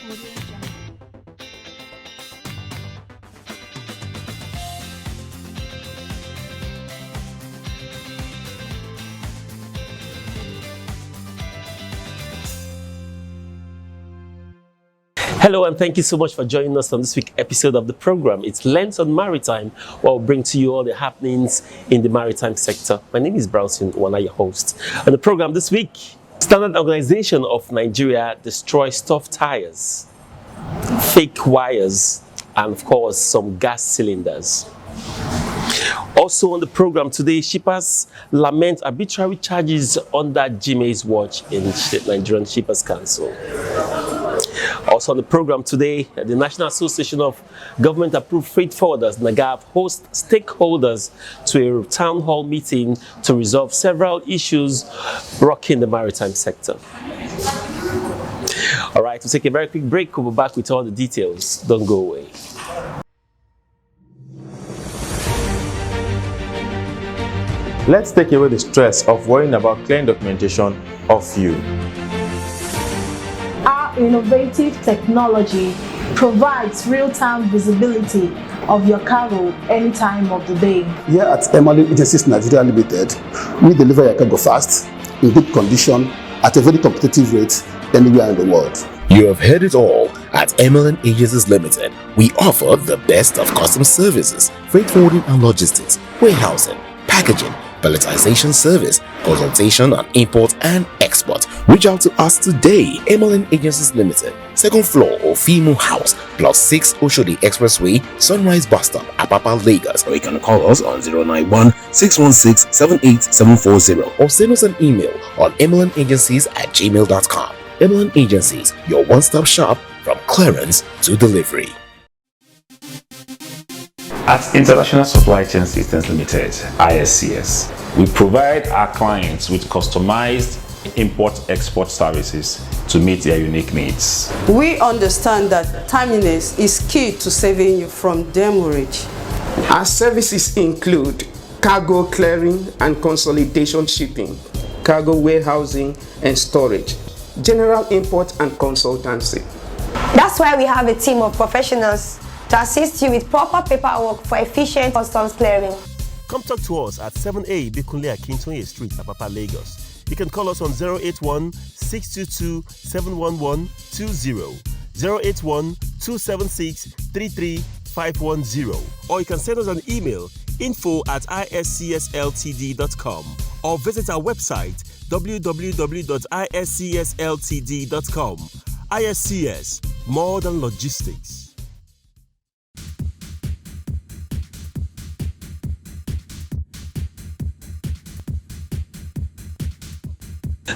Hello and thank you so much for joining us on this week's episode of the program. It's Lens on Maritime, where we'll bring to you all the happenings in the maritime sector. My name is Brownson, one of your hosts. On the program this week, Standard Organization of Nigeria destroys stuffed tires, fake wires, and of course some gas cylinders. Also on the program today, shippers lament arbitrary charges under GMA's watch in the Nigerian Shippers Council. Also on the program today, the National Association of Government-Approved Freight Forwarders, NAGAFF, hosts stakeholders to a town hall meeting to resolve several issues rocking the maritime sector. All right, we'll take a very quick break. We'll be back with all the details. Don't go away. Let's take away the stress of worrying about clearing documentation of fuel. Our innovative technology provides real-time visibility of your cargo any time of the day. Here at NDLEA Agencies Nigeria Limited, we deliver your cargo fast, in good condition, at a very competitive rate anywhere in the world. You have heard it all. At NDLEA Agencies Limited, we offer the best of customs services, freight forwarding and logistics, warehousing, packaging, palletization service, consultation on import and export. Reach out to us today. NDLEA Agencies Limited, second floor of Fimo House, Plot 6 Oshodi Expressway, Sunrise Bus Stop, Apapa, Lagos. Or you can call us on 091-616-78740 or send us an email on ndleaagencies@gmail.com. NDLEA Agencies, your one-stop shop from clearance to delivery. At International Supply Chain Systems Limited, ISCS, we provide our clients with customized import-export services to meet their unique needs. We understand that timeliness is key to saving you from demurrage. Our services include cargo clearing and consolidation shipping, cargo warehousing and storage, general import and consultancy. That's why we have a team of professionals to assist you with proper paperwork for efficient customs clearing. Come talk to us at 7A Bikunle Akintoye Street, Apapa, Lagos. You can call us on 081-622-71120, 081-276-33510, or you can send us an email info@iscsltd.com or visit our website www.iscsltd.com. ISCS, more than logistics.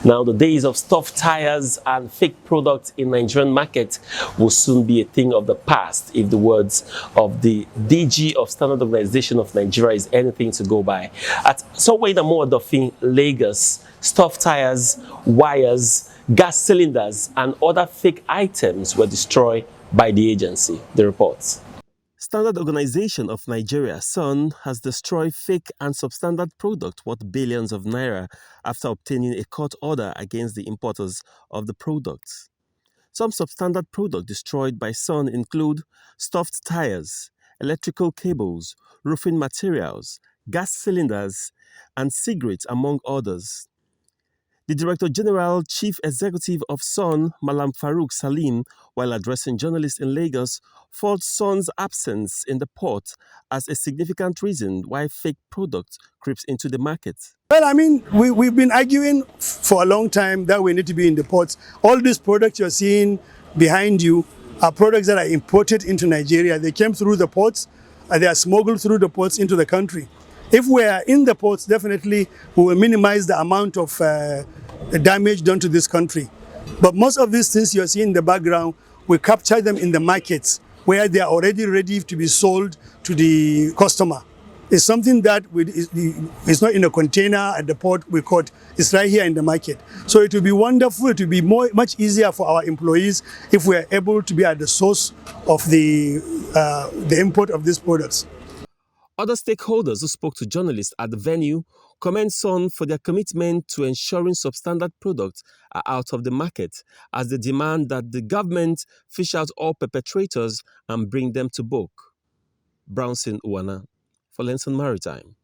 Now, the days of stuffed tires and fake products in Nigerian market will soon be a thing of the past if the words of the DG of Standard Organization of Nigeria is anything to go by. At somewhere in Amoadofin, Lagos, stuffed tires, wires, gas cylinders, and other fake items were destroyed by the agency. The reports. Standard Organization of Nigeria, SON, has destroyed fake and substandard product worth billions of naira after obtaining a court order against the importers of the products. Some substandard products destroyed by SON include stuffed tires, electrical cables, roofing materials, gas cylinders, and cigarettes, among others. The Director General Chief Executive of SON, Malam Farouk Salim, while addressing journalists in Lagos, faulted SON's absence in the port as a significant reason why fake products creeps into the market. Well, I mean, we've been arguing for a long time that we need to be in the ports. All these products you're seeing behind you are products that are imported into Nigeria. They came through the ports, and they are smuggled through the ports into the country. If we are in the ports, definitely we will minimize the amount of damage done to this country. But most of these things you're seeing in the background, we capture them in the markets where they are already ready to be sold to the customer. It's something that it's not in a container at the port, we caught. It's right here in the market. So it will be wonderful, it will be much easier for our employees if we are able to be at the source of the import of these products. Other stakeholders who spoke to journalists at the venue commend Sun for their commitment to ensuring substandard products are out of the market, as they demand that the government fish out all perpetrators and bring them to book. Brownson Uwana for Lenson Maritime.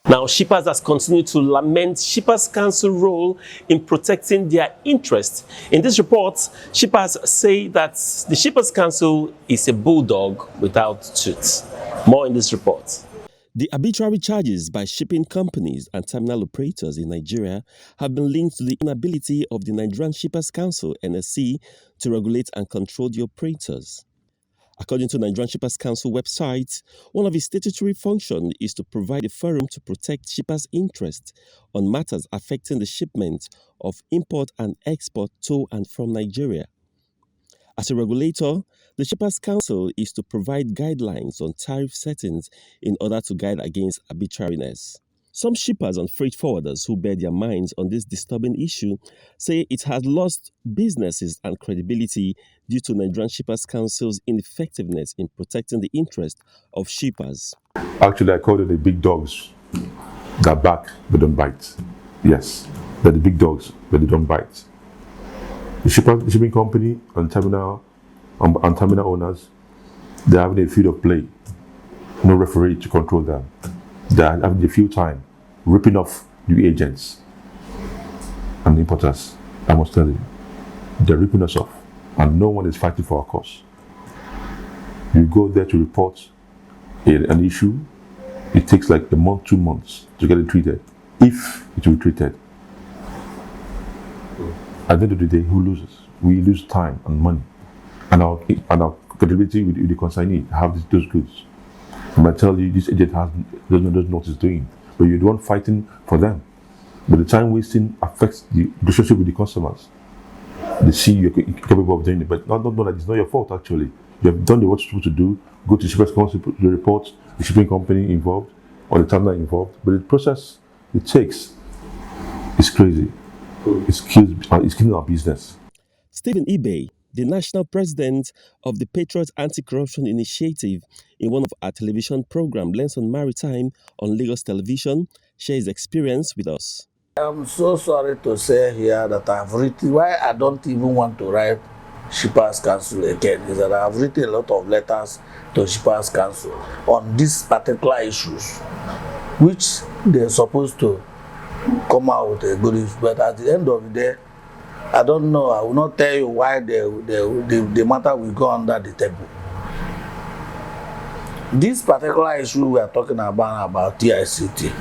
Now, shippers has continued to lament Shippers Council role in protecting their interests. In this report, shippers say that the Shippers Council is a bulldog without tooth. More in this report. The arbitrary charges by shipping companies and terminal operators in Nigeria have been linked to the inability of the Nigerian Shippers Council, NSC, to regulate and control the operators. According to Nigerian Shippers Council website, one of its statutory functions is to provide a forum to protect shippers' interests on matters affecting the shipment of import and export to and from Nigeria. As a regulator, the Shippers Council is to provide guidelines on tariff settings in order to guide against arbitrariness. Some shippers and freight forwarders who bear their minds on this disturbing issue say it has lost businesses and credibility due to Nigerian Shippers Council's ineffectiveness in protecting the interest of shippers. Actually, I call them the big dogs that bark but don't bite. Yes, they're the big dogs but they don't bite. The shipping company and terminal owners, they're having a field of play. No referee to control them. They're having a field time, ripping off new agents and importers. I must tell you, they're ripping us off, and no one is fighting for our cause. You go there to report an issue, it takes like a month, 2 months to get it treated, if it will be treated. At the end of the day, who loses? We lose time and money, and our credibility with the consignee have those goods. And I tell you, this agent doesn't know what he's doing, but you're the one fighting for them. But the time wasting affects the relationship with the customers. They see you're capable of doing it, but not that it's not your fault actually. You have done what you're supposed to do. Go to Shippers Council to report the shipping company involved or the terminal involved. But the process it takes is crazy. It's killing our business. Stephen Ibe, the national president of the Patriot Anti-Corruption Initiative, in one of our television programs, Lenson Maritime on Lagos Television, shares experience with us. I'm so sorry to say here that I've written, why I don't even want to write Shippers Council again, is that I've written a lot of letters to Shippers Council on these particular issues, which they're supposed to come out with a good issue. But at the end of the day, I don't know, I will not tell you why the matter will go under the table. This particular issue we are talking about TICT,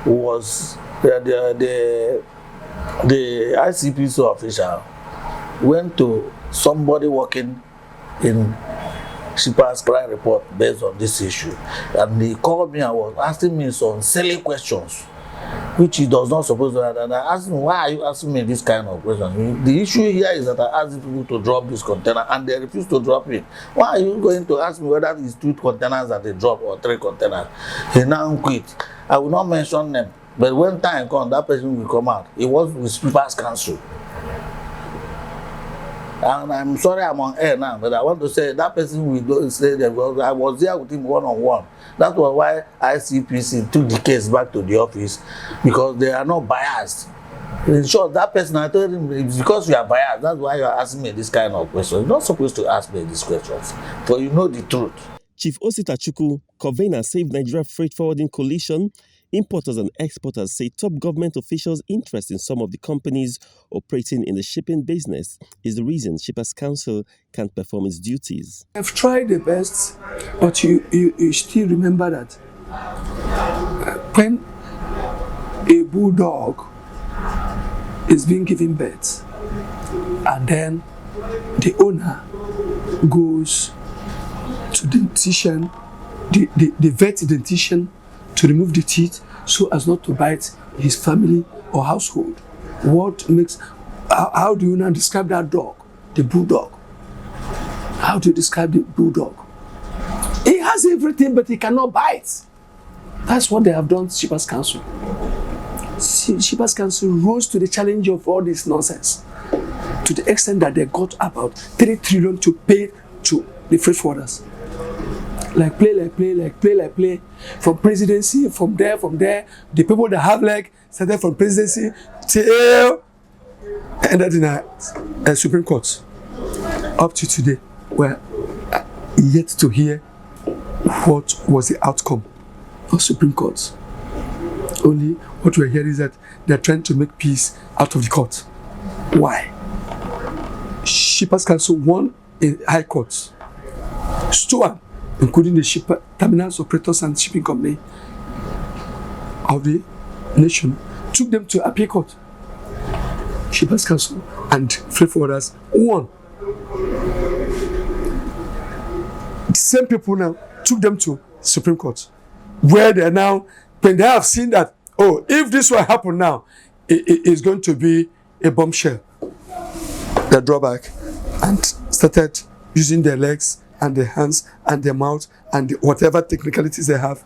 was the ICPC official went to somebody working in Shippers Crime Report based on this issue, and he called me and was asking me some silly questions which he does not suppose to have. And I asked him, why are you asking me this kind of question? The issue here is that I asked people to drop this container and they refuse to drop it. Why are you going to ask me whether it's 2 containers that they drop or 3 containers? He now quit. I will not mention them, but when time comes, that person will come out. He was with Shippers Council. And I'm sorry I'm on air now, but I want to say that person will say that I was there with him one-on-one. That was why ICPC took the case back to the office, because they are not biased. In short, that person, I told him, it's because you are biased, that's why you are asking me this kind of questions. You're not supposed to ask me these questions, for you know the truth. Chief Osita Chukwu, convener Save Nigeria Freight Forwarding Coalition, importers and exporters say top government officials' interest in some of the companies operating in the shipping business is the reason Shippers Council can't perform its duties. I've tried the best, but you still remember that when a bulldog is being given birth and then the owner goes to the dentition, the vet dentition, to remove the teeth so as not to bite his family or household. What makes, how do you now describe that dog, the bulldog? How do you describe the bulldog? He has everything, but he cannot bite. That's what they have done to Shippers Council. Shippers Council rose to the challenge of all this nonsense, to the extent that they got about 3 trillion to pay to the freight forwarders. like play. From presidency, from there, the people that have leg started from presidency till ended in a Supreme Court. Up to today, we're yet to hear what was the outcome of Supreme Court. Only what we're hearing is that they're trying to make peace out of the court. Why? Shippers Council won in High Court. STOA, including the shipper, terminals operators and shipping company of the nation, took them to appeal court. Shippers Council and freight forwarders won. The same people now took them to Supreme Court, where they are now, when they have seen that, oh, if this will happen now, it's going to be a bombshell. They draw back and started using their legs and their hands and their mouth and whatever technicalities they have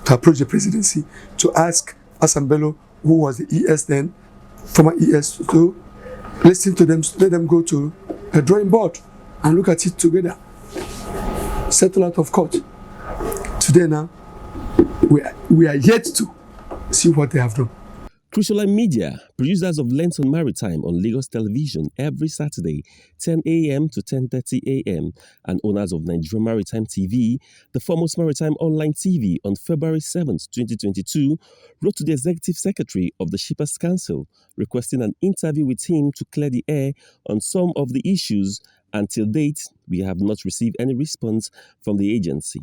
to approach the presidency to ask Asambelo, who was the ES then, former ES, to listen to them, let them go to a drawing board and look at it together, settle out of court. Today now, we are yet to see what they have done. Crucial Media, producers of Lens on Maritime on Lagos Television every Saturday, 10 a.m. to 10:30 a.m., and owners of Nigeria Maritime TV, the foremost maritime online TV, on February 7th, 2022, wrote to the Executive Secretary of the Shippers Council requesting an interview with him to clear the air on some of the issues. Until date, we have not received any response from the agency.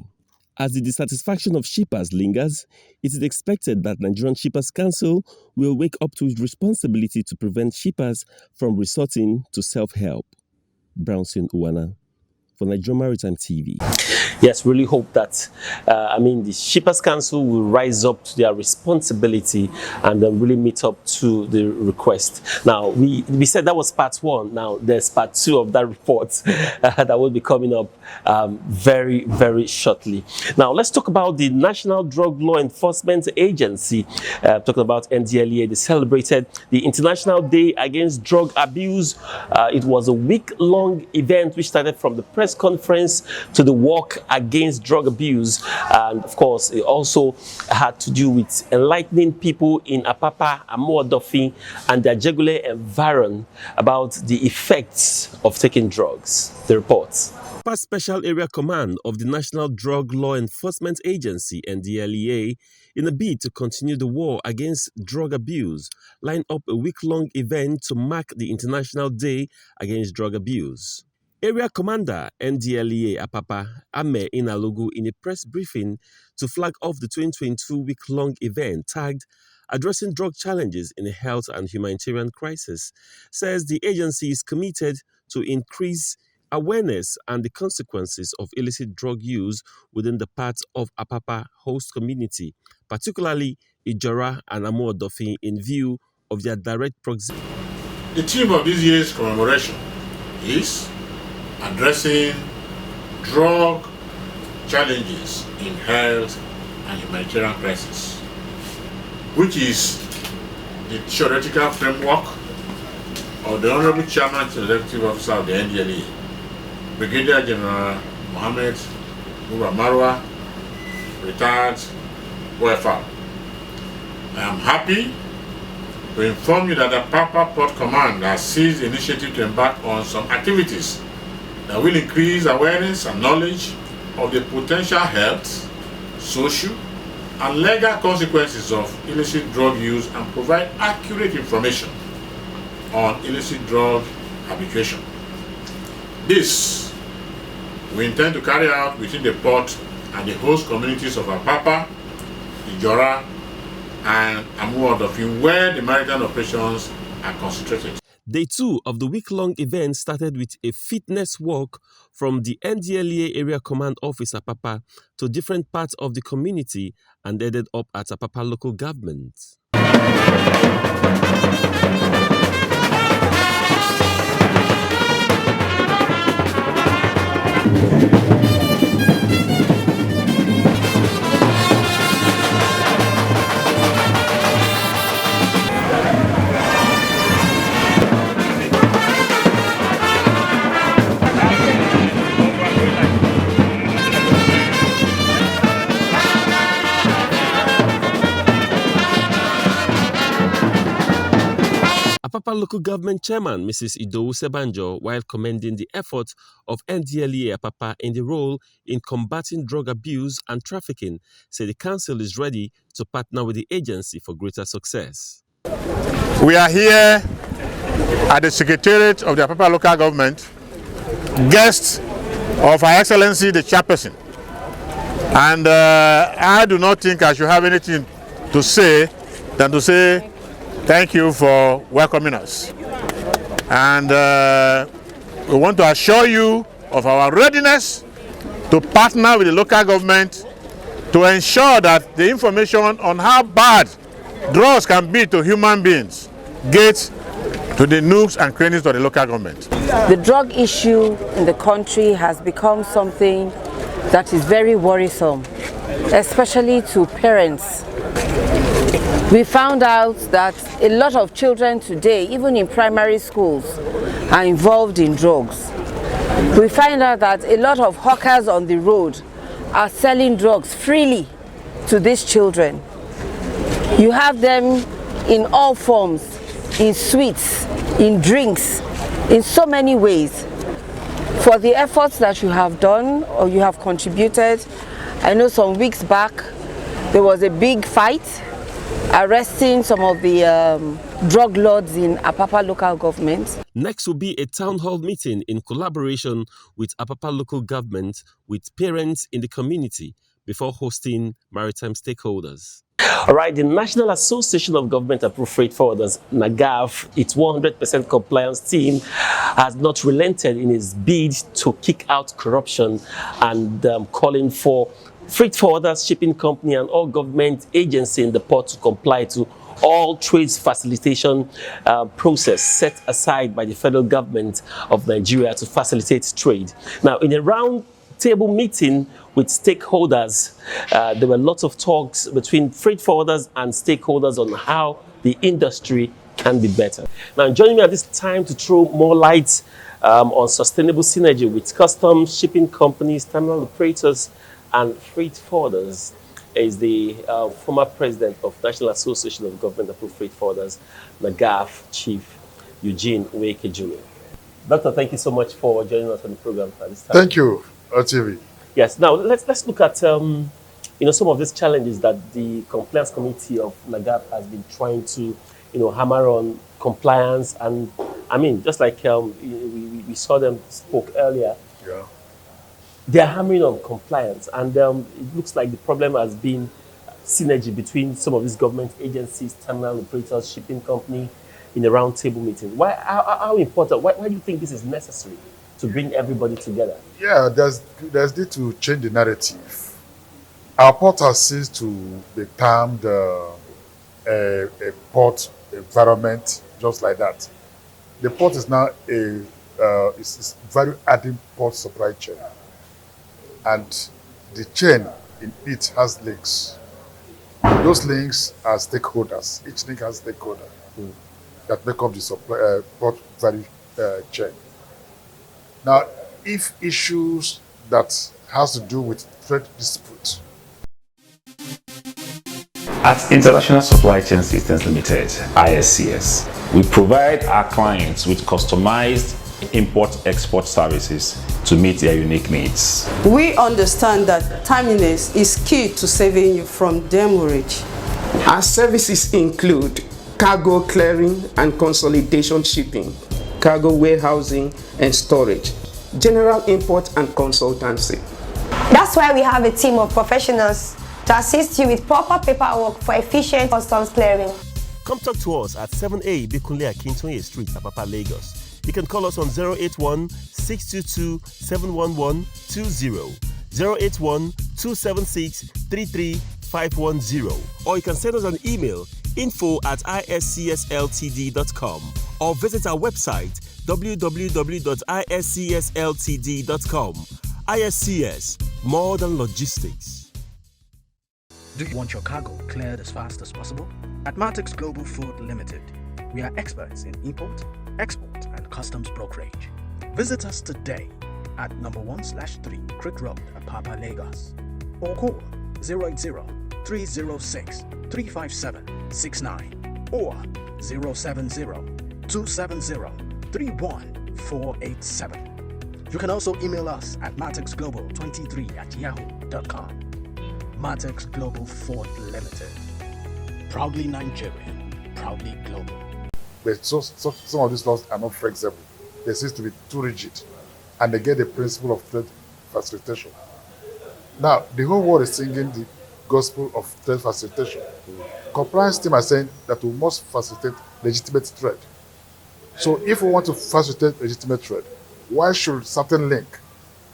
As the dissatisfaction of shippers lingers, it is expected that Nigerian Shippers Council will wake up to its responsibility to prevent shippers from resorting to self-help. Brownson Uwana for Nigerian Maritime TV. Yes, really hope that, the Shippers Council will rise up to their responsibility and then really meet up to the request. Now, we said that was part one. Now, there's part two of that report that will be coming up very, very shortly. Now, let's talk about the National Drug Law Enforcement Agency. Talking about NDLEA, they celebrated the International Day Against Drug Abuse. It was a week-long event which started from the press conference to the walk against drug abuse, and of course it also had to do with enlightening people in Apapa, Amuodofi and their Jegule environment about the effects of taking drugs. The report. Past Special Area Command of the National Drug Law Enforcement Agency, NDLEA, in a bid to continue the war against drug abuse, lined up a week-long event to mark the International Day Against Drug Abuse. Area Commander NDLEA Apapa Ame Inalugu, in a press briefing to flag off the 2022 week-long event tagged Addressing Drug Challenges in a Health and Humanitarian Crisis, says the agency is committed to increase awareness and the consequences of illicit drug use within the parts of Apapa host community, particularly Ijora and Amuodofi, in view of their direct proximity. The theme of this year's commemoration is addressing drug challenges in health and humanitarian crisis, which is the theoretical framework of the Honorable Chairman and Executive Officer of the NDLEA, Brigadier General Mohammed Muba Marwa, retired OFR. I am happy to inform you that the Apapa Port Command has seized the initiative to embark on some activities that will increase awareness and knowledge of the potential health, social, and legal consequences of illicit drug use and provide accurate information on illicit drug habituation. This we intend to carry out within the port and the host communities of Apapa, Ijora, and Amuodofi, where the maritime operations are concentrated. Day 2 of the week-long event started with a fitness walk from the NDLEA Area Command Office Apapa to different parts of the community and ended up at Apapa local government. Apapa Local Government Chairman Mrs. Idowu Sebanjo, while commending the efforts of NDLEA Apapa in the role in combating drug abuse and trafficking, said the council is ready to partner with the agency for greater success. We are here at the Secretariat of the Apapa Local Government, guest of Her Excellency the Chairperson. And I do not think I should have anything to say than to say thank you for welcoming us. And we want to assure you of our readiness to partner with the local government to ensure that the information on how bad drugs can be to human beings gets to the nooks and crannies of the local government. The drug issue in the country has become something that is very worrisome, especially to parents. We found out that a lot of children today, even in primary schools, are involved in drugs. We find out that a lot of hawkers on the road are selling drugs freely to these children. You have them in all forms, in sweets, in drinks, in so many ways. For the efforts that you have done or you have contributed, I know some weeks back there was a big fight arresting some of the drug lords in Apapa local government. Next will be a town hall meeting in collaboration with Apapa local government with parents in the community before hosting maritime stakeholders. All right, the National Association of Government Approved Freight Forwarders, NAGAFF, its 100% compliance team, has not relented in its bid to kick out corruption and calling for freight forwarders, shipping company, and all government agencies in the port to comply to all trades facilitation process set aside by the federal government of Nigeria to facilitate trade. Now, in a round table meeting with stakeholders, there were lots of talks between freight forwarders and stakeholders on how the industry can be better. Now, joining me at this time to throw more light on sustainable synergy with customs, shipping companies, terminal operators, and freight forwarders is the former president of National Association of Government Approved Freight Forwarders, NAGAFF, Chief Eugene Weke Jr. Doctor, thank you so much for joining us on the program at this time. Thank you, RTV. Yes. Now let's look at some of these challenges that the compliance committee of NAGAFF has been trying to hammer on compliance, and I mean, just like we saw them spoke earlier. Yeah. They are hammering on compliance, and it looks like the problem has been synergy between some of these government agencies, terminal operators, shipping company, in a round table meeting. Why? How important? Why do you think this is necessary to bring everybody together? Yeah, there's need to change the narrative. Our port has ceased to be termed a port environment just like that. The port is now is value adding port supply chain, and the chain in it has links. Those links are stakeholders. Each link has stakeholder that make up the supply port value chain. Now, if issues that has to do with trade dispute. At International Supply Chain Systems Limited, ISCS, we provide our clients with customized import-export services to meet their unique needs. We understand that timeliness is key to saving you from demurrage. Our services include cargo clearing and consolidation shipping, cargo warehousing and storage, general import and consultancy. That's why we have a team of professionals to assist you with proper paperwork for efficient customs clearing. Come talk to us at 7A Bikunle Akintoye Street, Apapa, Lagos. You can call us on 081-622-71120, 081-276-33510, or you can send us an email, info@iscsltd.com, or visit our website, www.iscsltd.com. ISCS, more than logistics. Do you want your cargo cleared as fast as possible? At Matix Global Food Limited, we are experts in import, export, and customs brokerage. Visit us today at number 1/3 Creek Road, Apapa, Lagos, or call 080-306-35769 or 070-288-2 270-31487. You can also email us at matixglobal23@yahoo.com. Matix Global Ford Limited. Proudly Nigerian, proudly global. But some of these laws are not flexible. They seem to be too rigid. And they get the principle of trade facilitation. Now, the whole world is singing the gospel of trade facilitation. Compliance team are saying that we must facilitate legitimate trade. So if we want to facilitate legitimate trade, why should certain link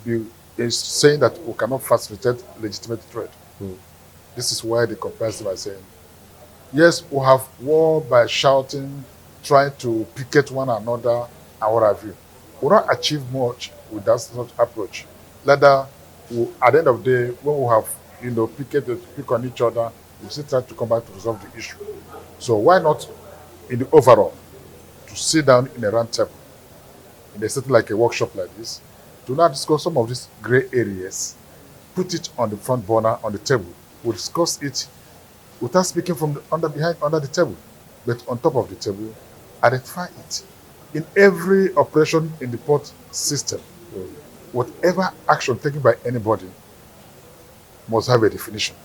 be saying that we cannot facilitate legitimate trade? This is why the compliance team are saying, yes, we have war by shouting, trying to picket one another, and what have you. We don't achieve much with that such approach. Rather, at the end of the day, when we have pick on each other, we still try to come back to resolve the issue. So why not, in the overall, to sit down in a round table, in a setting like a workshop like this, to now discuss some of these gray areas, put it on the front burner on the table. We'll discuss it without speaking from under the table, but on top of the table, identify it. In every operation in the port system, whatever action taken by anybody must have a definition.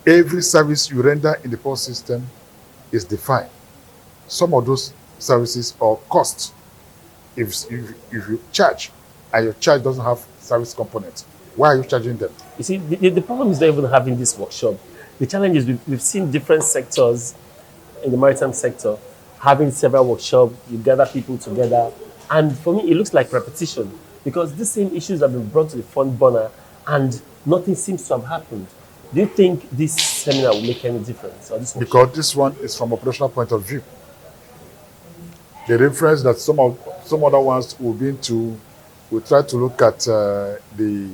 Every service you render in the port system is defined. Some of those services or costs, if you charge and your charge doesn't have service components, why are you charging them? You see, the problem is not even having this workshop. The challenge is we've seen different sectors in the maritime sector having several workshops, you gather people together, and for me it looks like repetition because these same issues have been brought to the front burner and nothing seems to have happened. Do you think this seminar will make any difference? Or this because this one is from operational point of view. The reference that some other ones will be into, we try to look at the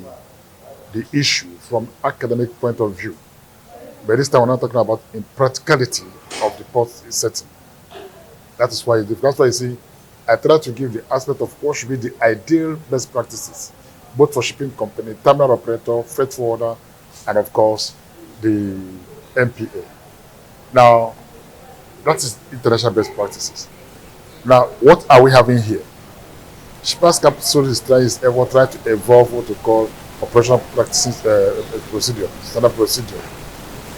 issue from academic point of view. But this time we're not talking about in practicality of the port setting. That is why that's why you see, I try to give the aspect of what should be the ideal best practices, both for shipping company, terminal operator, freight forwarder, and of course the MPA. Now, that is international best practices. Now, what are we having here? Shippers Capital is trying to evolve what we call operational practices procedure, standard procedure.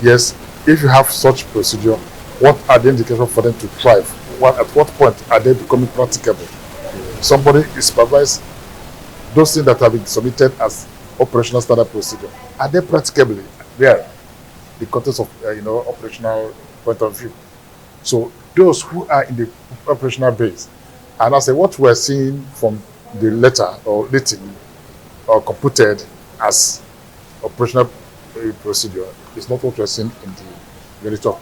Yes, if you have such procedure, what are the indicators for them to thrive? At what point are they becoming practicable? Somebody is supervised those things that have been submitted as operational standard procedure. Are they practicably there? The context of operational point of view. So those who are in the operational base, and I say what we are seeing from the letter or written or computed as operational procedure is not what we are seeing in the reality of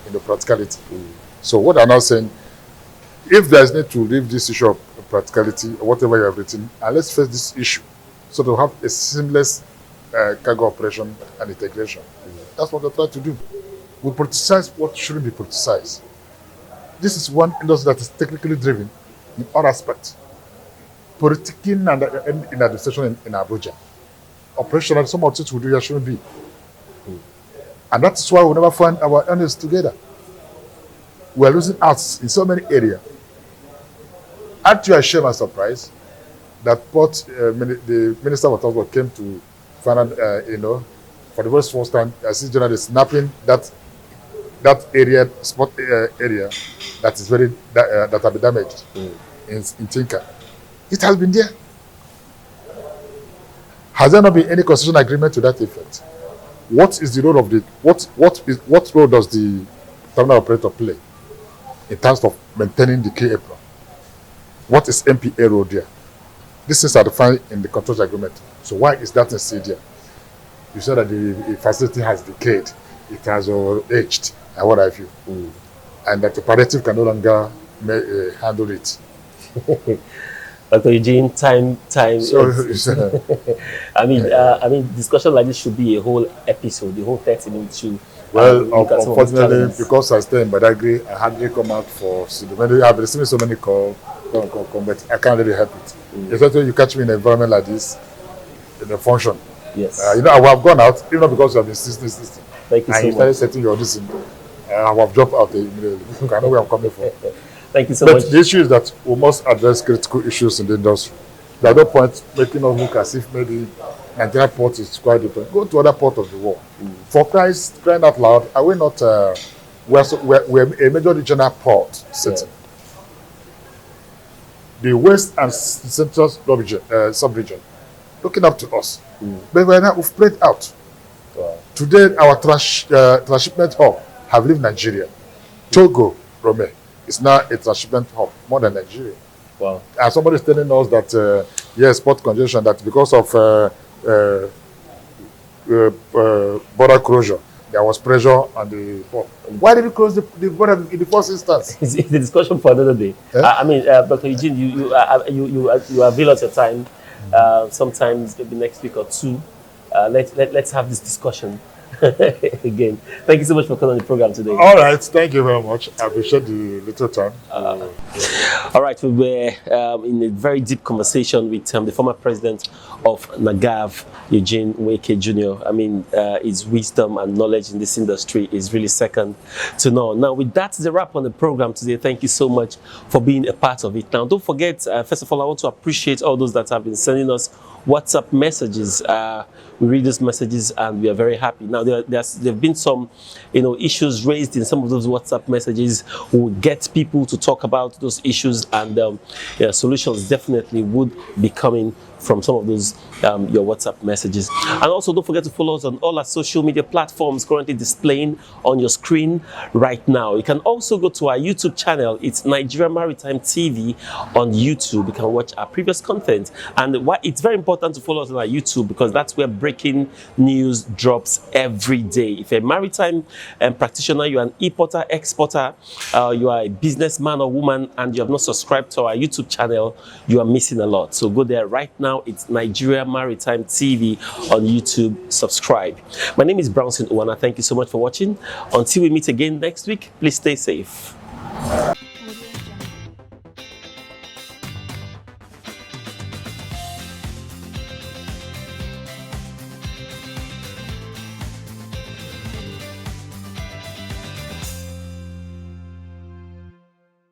in the practicality. So what I'm now saying, if there is need to leave this issue of practicality or whatever you have written, and let's face this issue, so to have a seamless cargo operation and integration. That's what we try to do. We politicize what shouldn't be politicized. This is one industry that is technically driven in all aspects. Politicking and in administration in Abuja. Operational, some of the things we do here shouldn't be. And that's why we never find our earnings together. We are losing out in so many areas. Aren't you ashamed and surprised that the Minister of Transport came to find out, for the very first time, as his journalist snapping that area, spot area that is that have been damaged in Tinker. It has been there. Has there not been any concession agreement to that effect? What is the role of what role does the terminal operator play in terms of maintaining the key apron? What is MPA role there? These things are defined in the contract agreement. So why is that still there? You said that the facility has decayed, it has aged, and what have you, and that the palliative can no longer handle it. Dr. Eugene, time. So, I mean, discussion like this should be a whole episode, the whole 30 minutes should. Well, unfortunately, because I stay in Badagry, I hardly come out for studio. I've received so many calls, but I can't really help it. Especially you catch me in an environment like this, in a function. Yes. I have gone out, even because you have been system. Thank you so much. You started setting your audition. I have dropped out immediately. I know where I'm coming from. Thank you so but much. But the issue is that we must address critical issues in the industry. There's no point making us look as if maybe Nigeria port is quite different. Go to other parts of the world. For Christ, crying out loud, are we not we're a major regional port city? Yeah. The west and central sub-region looking up to us. But we've spread out. Wow. Today, our transshipment hub have left Nigeria. Togo, Rome, is now a transshipment hub more than Nigeria. Wow. And somebody is telling us that, yes, port congestion, that because of border closure, there was pressure on the port. Why did we close the border in the first instance? It's a discussion for another day. I mean, Dr. Eugene, you avail us your time. Sometimes maybe next week or two. Let's have this discussion again. Thank you so much for coming on the program today. All right, thank you very much. I appreciate the little time. All right, we were in a very deep conversation with the former president of NAGAFF, Eugene Nweke Jr. I mean, his wisdom and knowledge in this industry is really second to none. Now, with that, the wrap on the program today. Thank you so much for being a part of it. Now, don't forget, first of all, I want to appreciate all those that have been sending us WhatsApp messages. We read those messages and we are very happy. Now, there have been some, issues raised in some of those WhatsApp messages. We will get people to talk about those issues, and solutions definitely would be coming from some of those your WhatsApp messages. And also, don't forget to follow us on all our social media platforms currently displaying on your screen right now. You can also go to our YouTube channel. It's Nigeria Maritime TV on YouTube. You can watch our previous content. And it's very important to follow us on our YouTube, because that's where breaking news drops every day. If you're a maritime practitioner, you're an importer, exporter, you are a businessman or woman, and you have not subscribed to our YouTube channel, you are missing a lot. So go there right now. It's Nigeria Maritime TV on YouTube. Subscribe. My name is Brownson Uwana. Thank you so much for watching. Until we meet again next week, please stay safe.